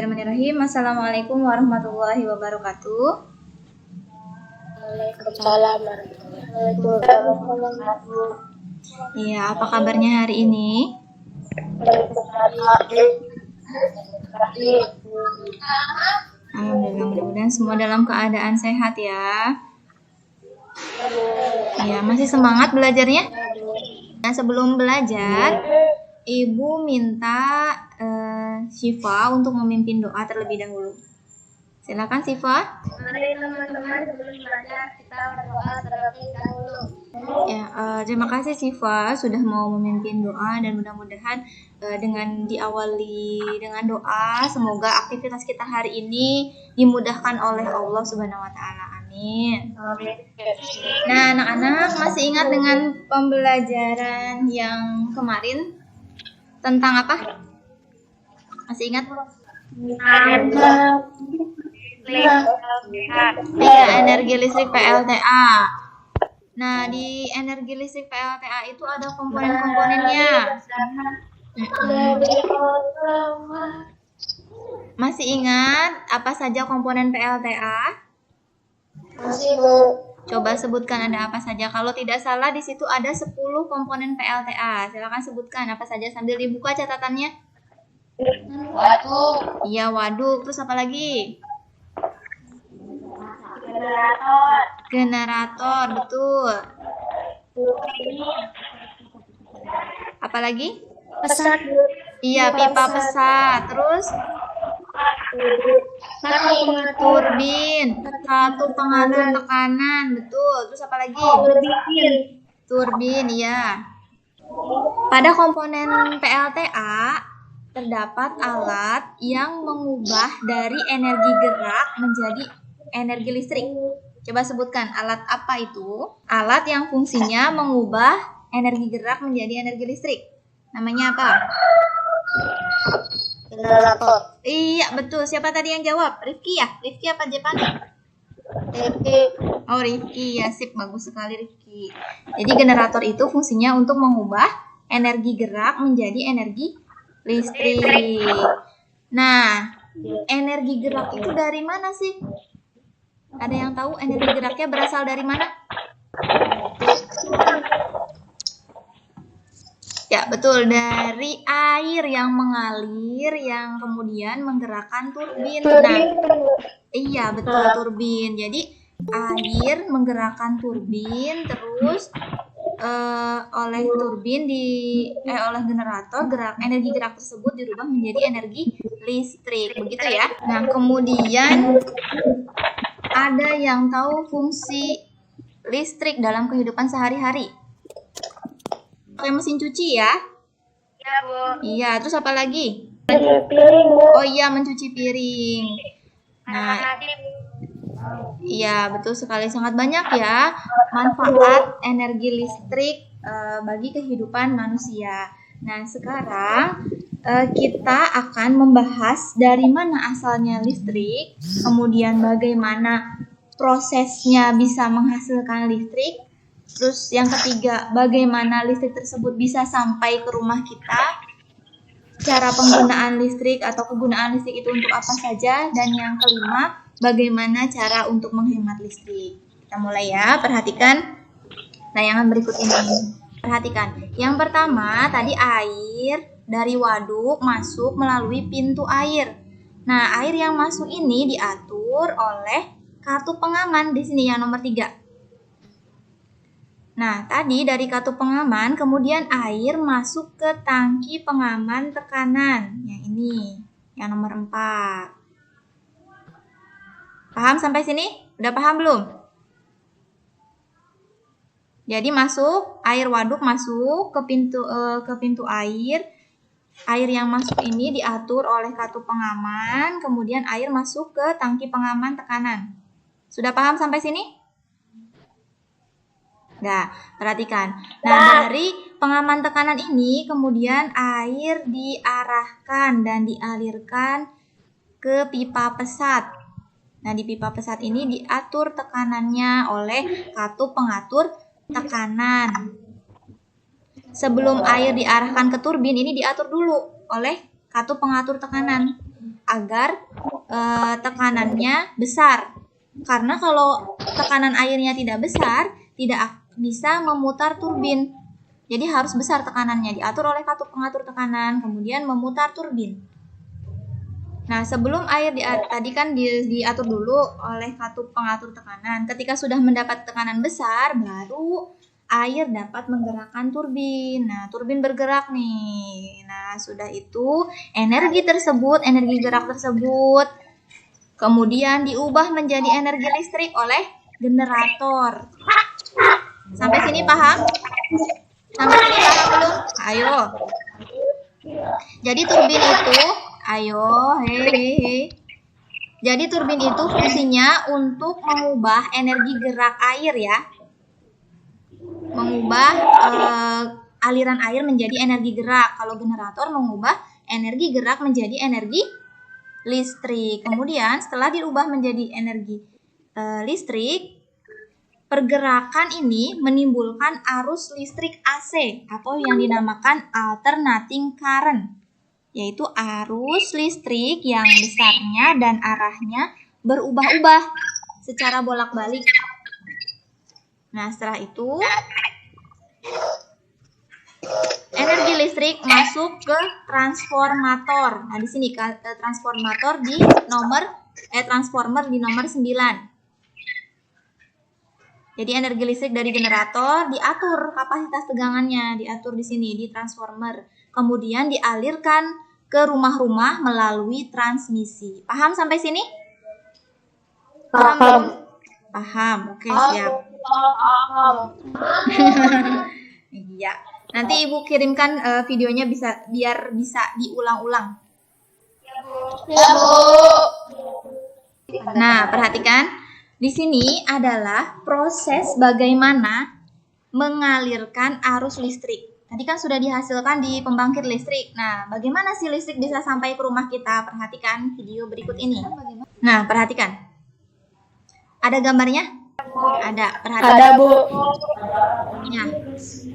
Bismillahirrahmanirrahim. Assalamualaikum warahmatullahi wabarakatuh. Waalaikumsalam warahmatullahi wabarakatuh. Iya, apa kabarnya hari ini? Alhamdulillah, mudah-mudahan semua dalam keadaan sehat ya. Iya, masih semangat belajarnya? Nah, sebelum belajar, Ibu minta Syifa untuk memimpin doa terlebih dahulu. Silakan Syifa. Mari teman-teman, sebelum belajar kita berdoa terlebih dahulu. Ya, terima kasih Syifa sudah mau memimpin doa, dan mudah-mudahan dengan diawali dengan doa, semoga aktivitas kita hari ini dimudahkan oleh Allah Subhanahu wa taala. Amin. Nah, anak-anak masih ingat dengan pembelajaran yang kemarin tentang apa? Masih ingat? Iya, energi listrik PLTA. Nah, di energi listrik PLTA itu ada komponen-komponennya. Masih ingat apa saja komponen PLTA? Masih, Bu. Coba sebutkan ada apa saja. Kalau tidak salah di situ ada 10 komponen PLTA. Silakan sebutkan apa saja sambil dibuka catatannya. Waduk. Iya, waduk. Terus apa lagi? Generator. Generator, betul. Apa lagi? Pesat. Iya, pipa pesat. Terus turbin, satu pengatur tekanan, betul. Terus apa lagi? Turbin, ya. Pada komponen PLTA terdapat alat yang mengubah dari energi gerak menjadi energi listrik. Coba sebutkan alat apa itu? Alat yang fungsinya mengubah energi gerak menjadi energi listrik. Namanya apa? Generator. Iya, betul. Siapa tadi yang jawab? Rifki ya? Rifki apa Jepani? Rifki. Oh, Rifki ya, sip, bagus sekali Rifki. Jadi generator itu fungsinya untuk mengubah energi gerak menjadi energi listrik. Nah, energi gerak itu dari mana sih? Ada yang tahu energi geraknya berasal dari mana? Ya, betul, dari air yang mengalir yang kemudian menggerakkan turbin. Nah, iya, betul, turbin. Jadi air menggerakkan turbin, terus oleh turbin oleh generator, energi gerak tersebut dirubah menjadi energi listrik, begitu ya. Nah, kemudian ada yang tahu fungsi listrik dalam kehidupan sehari-hari? Pakai mesin cuci ya? Iya, Bu. Iya, terus apa lagi? Piring, Bu. Oh iya, mencuci piring. Nah, iya, betul sekali. Sangat banyak ya manfaat energi listrik bagi kehidupan manusia. Nah, sekarang kita akan membahas dari mana asalnya listrik, kemudian bagaimana prosesnya bisa menghasilkan listrik, terus yang ketiga, bagaimana listrik tersebut bisa sampai ke rumah kita, cara penggunaan listrik atau kegunaan listrik itu untuk apa saja, dan yang kelima, bagaimana cara untuk menghemat listrik. Kita mulai ya, perhatikan tayangan berikut ini. Perhatikan, yang pertama tadi air dari waduk masuk melalui pintu air. Nah, air yang masuk ini diatur oleh kartu pengaman di sini yang nomor 3. Nah, tadi dari kartu pengaman, kemudian air masuk ke tangki pengaman tekanan. Yang ini, yang nomor 4. Paham sampai sini? Udah paham belum? Jadi masuk, air waduk masuk ke pintu air. Air yang masuk ini diatur oleh kartu pengaman, kemudian air masuk ke tangki pengaman tekanan. Sudah paham sampai sini? Nah, perhatikan. Nah, dari pengaman tekanan ini kemudian air diarahkan dan dialirkan ke pipa pesat. Nah, di pipa pesat ini diatur tekanannya oleh kartu pengatur tekanan. Sebelum air diarahkan ke turbin, ini diatur dulu oleh kartu pengatur tekanan. agar tekanannya besar. Karena kalau tekanan airnya tidak besar, tidak bisa memutar turbin. Jadi harus besar tekanannya, diatur oleh katup pengatur tekanan, kemudian memutar turbin. Nah, sebelum air tadi kan diatur dulu oleh katup pengatur tekanan. Ketika sudah mendapat tekanan besar, baru air dapat menggerakkan turbin. Nah, turbin bergerak nih. Nah, sudah itu energi gerak tersebut kemudian diubah menjadi energi listrik oleh generator. Sampai sini paham? Sampai sini paham belum? Ayo. Jadi turbin itu, Jadi turbin itu fungsinya untuk mengubah energi gerak air ya. Mengubah aliran air menjadi energi gerak. Kalau generator mengubah energi gerak menjadi energi listrik. Kemudian setelah diubah menjadi energi listrik, pergerakan ini menimbulkan arus listrik AC atau yang dinamakan alternating current, yaitu arus listrik yang besarnya dan arahnya berubah-ubah secara bolak-balik. Nah, setelah itu energi listrik masuk ke transformator. Nah, di sini transformator di transformer di nomor 9. Jadi energi listrik dari generator diatur kapasitas tegangannya, diatur di sini di transformer. Kemudian dialirkan ke rumah-rumah melalui transmisi. Paham sampai sini? Paham. Paham. Oke, siap. Iya. Nanti Ibu kirimkan videonya biar bisa diulang-ulang. Ya, Bu. Nah, perhatikan. Di sini adalah proses bagaimana mengalirkan arus listrik. Tadi kan sudah dihasilkan di pembangkit listrik. Nah, bagaimana sih listrik bisa sampai ke rumah kita? Perhatikan video berikut ini. Nah, perhatikan. Ada gambarnya? Ada. Perhatikan. Ada, Bu. Ya.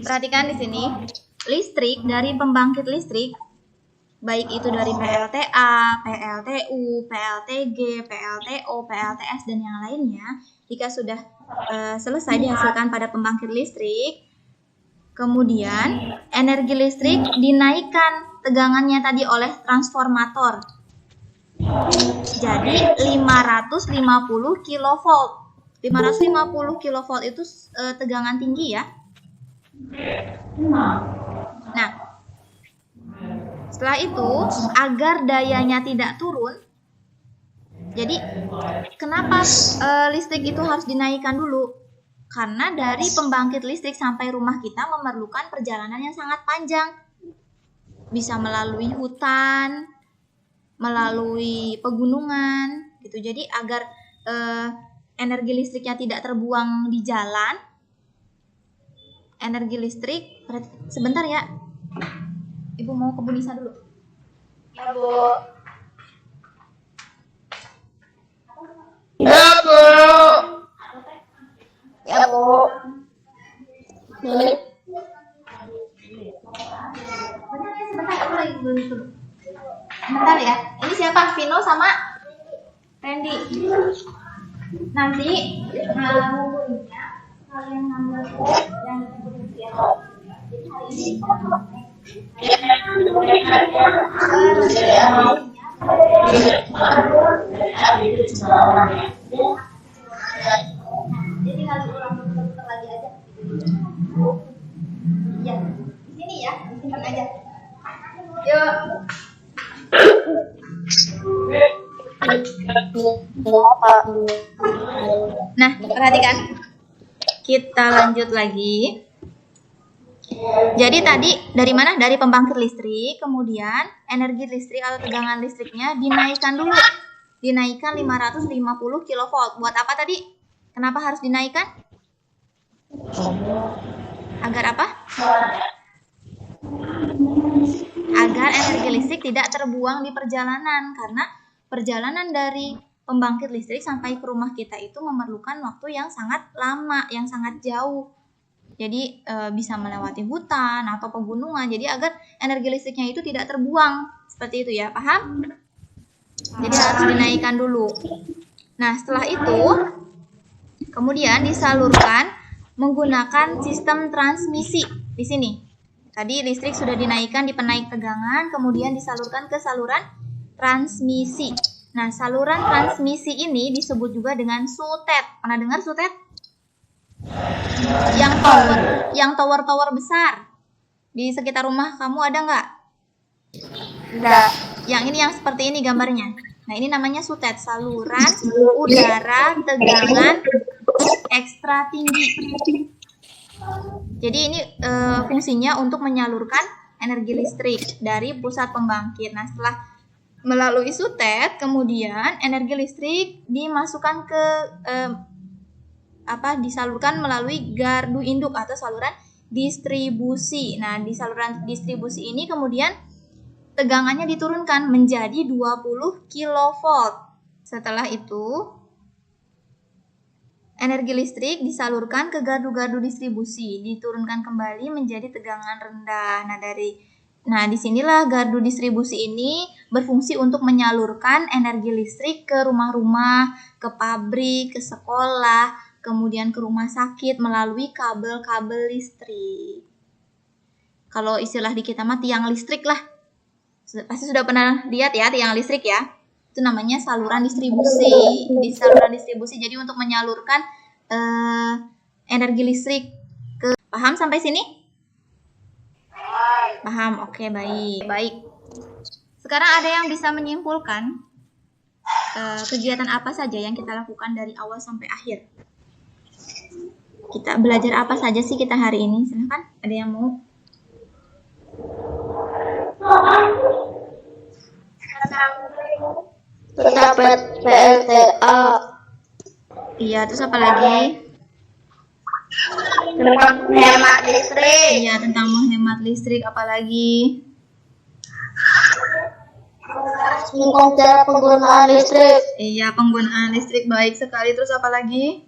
Perhatikan di sini. Listrik dari pembangkit listrik, baik itu dari PLTA, PLTU, PLTG, PLTO, PLTS, dan yang lainnya, jika sudah selesai dihasilkan pada pembangkit listrik, kemudian energi listrik dinaikkan tegangannya tadi oleh transformator. Jadi 550 kV. 550 kV itu tegangan tinggi ya. Nah, setelah itu, agar dayanya tidak turun, jadi kenapa listrik itu harus dinaikkan dulu? Karena dari pembangkit listrik sampai rumah kita memerlukan perjalanan yang sangat panjang. Bisa melalui hutan, melalui pegunungan, gitu. Jadi agar energi listriknya tidak terbuang di jalan, energi listrik, sebentar ya. Ibu mau ke Bu Nisa dulu. Ya, Bu. Ya, Bu. Ya, Bu. Sebentar, aku lagi dulu. Bentar ya. Ini siapa? Vino sama Randy. Nanti ngumpulnya kalian ngambil yang ya. Jadi hari ini jadi harus ulang lagi aja. Ya, di sini ya, disimpan aja. Yuk. Nah, perhatikan. Kita lanjut lagi. Jadi tadi dari mana? Dari pembangkit listrik, kemudian energi listrik atau tegangan listriknya dinaikkan dulu. Dinaikkan 550 kV. Buat apa tadi? Kenapa harus dinaikkan? Agar apa? Agar energi listrik tidak terbuang di perjalanan, karena perjalanan dari pembangkit listrik sampai ke rumah kita itu memerlukan waktu yang sangat lama, yang sangat jauh. Jadi bisa melewati hutan atau pegunungan. Jadi agar energi listriknya itu tidak terbuang. Seperti itu ya, paham? Jadi harus dinaikkan dulu. Nah, setelah itu kemudian disalurkan menggunakan sistem transmisi di sini. Tadi listrik sudah dinaikkan di penaik tegangan, kemudian disalurkan ke saluran transmisi. Nah, saluran transmisi ini disebut juga dengan sutet. Pernah dengar sutet? Yang tower besar. Di sekitar rumah kamu ada nggak? Enggak. Yang ini yang seperti ini gambarnya. Nah, ini namanya sutet, saluran udara tegangan ekstra tinggi. Jadi ini fungsinya untuk menyalurkan energi listrik dari pusat pembangkit. Nah, setelah melalui sutet, kemudian energi listrik dimasukkan ke disalurkan melalui gardu induk atau saluran distribusi. Nah, di saluran distribusi ini kemudian tegangannya diturunkan menjadi 20 kV. Setelah itu, energi listrik disalurkan ke gardu-gardu distribusi, diturunkan kembali menjadi tegangan rendah. Nah, disinilah gardu distribusi ini berfungsi untuk menyalurkan energi listrik ke rumah-rumah, ke pabrik, ke sekolah, kemudian ke rumah sakit melalui kabel-kabel listrik. Kalau istilah di kita mah tiang listrik lah. Pasti sudah pernah lihat ya tiang listrik ya. Itu namanya saluran distribusi. Di saluran distribusi jadi untuk menyalurkan energi listrik ke. Paham sampai sini? Paham. Oke, baik. Sekarang ada yang bisa menyimpulkan kegiatan apa saja yang kita lakukan dari awal sampai akhir. Kita belajar apa saja sih kita hari ini? Silahkan, ada yang mau? Dapat PLTA. Iya, terus apa lagi? Tentang menghemat listrik. Iya, tentang menghemat listrik, apa lagi? Tentang cara penggunaan listrik. Iya, penggunaan listrik baik sekali. Terus apa lagi?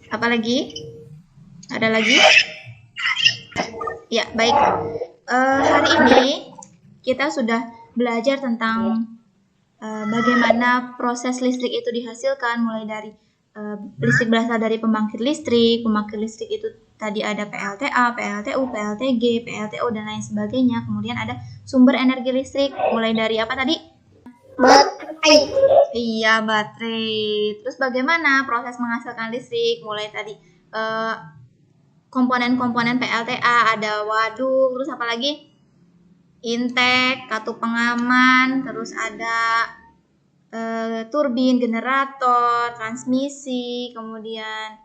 Apa lagi? Ada lagi? Ya, baik. Hari ini kita sudah belajar tentang bagaimana proses listrik itu dihasilkan, mulai dari listrik berasal dari pembangkit listrik itu tadi ada PLTA, PLTU, PLTG, PLTO, dan lain sebagainya. Kemudian ada sumber energi listrik, mulai dari apa tadi? Baterai. Iya, baterai. Terus bagaimana proses menghasilkan listrik, mulai tadi komponen-komponen PLTA, ada waduk, terus apa lagi? Intek, katup pengaman, terus ada turbin, generator, transmisi, kemudian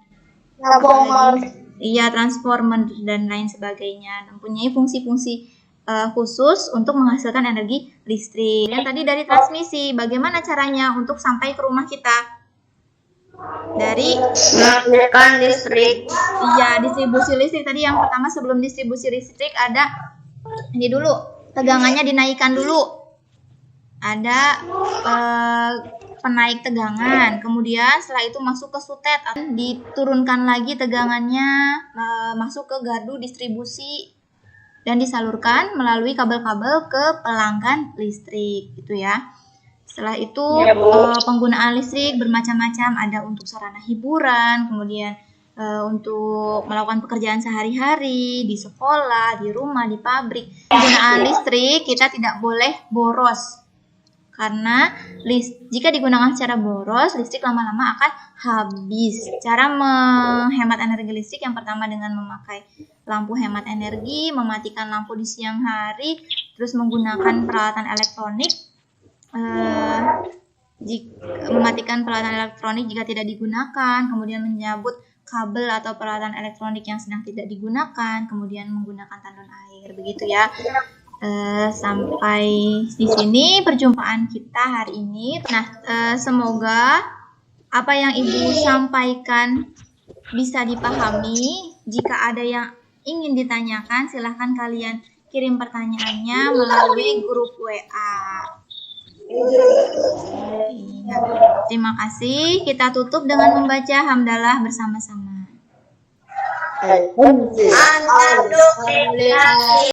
transformer dan lain sebagainya. Mempunyai fungsi-fungsi khusus untuk menghasilkan energi listrik. Yang tadi dari transmisi, bagaimana caranya untuk sampai ke rumah kita? Dari menghasilkan listrik. Iya, distribusi listrik tadi yang pertama. Sebelum distribusi listrik ada ini dulu, tegangannya dinaikkan dulu. Ada penaik tegangan, kemudian setelah itu masuk ke sutet, diturunkan lagi tegangannya, masuk ke gardu distribusi dan disalurkan melalui kabel-kabel ke pelanggan listrik, gitu ya. Setelah itu penggunaan listrik bermacam-macam, ada untuk sarana hiburan, kemudian untuk melakukan pekerjaan sehari-hari di sekolah, di rumah, di pabrik. Penggunaan listrik kita tidak boleh boros. Karena jika digunakan secara boros, listrik lama-lama akan habis. Cara menghemat energi listrik yang pertama dengan memakai lampu hemat energi, mematikan lampu di siang hari, terus menggunakan peralatan elektronik. Mematikan peralatan elektronik jika tidak digunakan, kemudian menyabut kabel atau peralatan elektronik yang sedang tidak digunakan, kemudian menggunakan tandon air, begitu ya. Sampai di sini perjumpaan kita hari ini. Nah, semoga apa yang Ibu sampaikan bisa dipahami. Jika ada yang ingin ditanyakan, silahkan kalian kirim pertanyaannya melalui grup WA. Iya. Terima kasih. Kita tutup dengan membaca hamdalah bersama-sama. Alhamdulillah.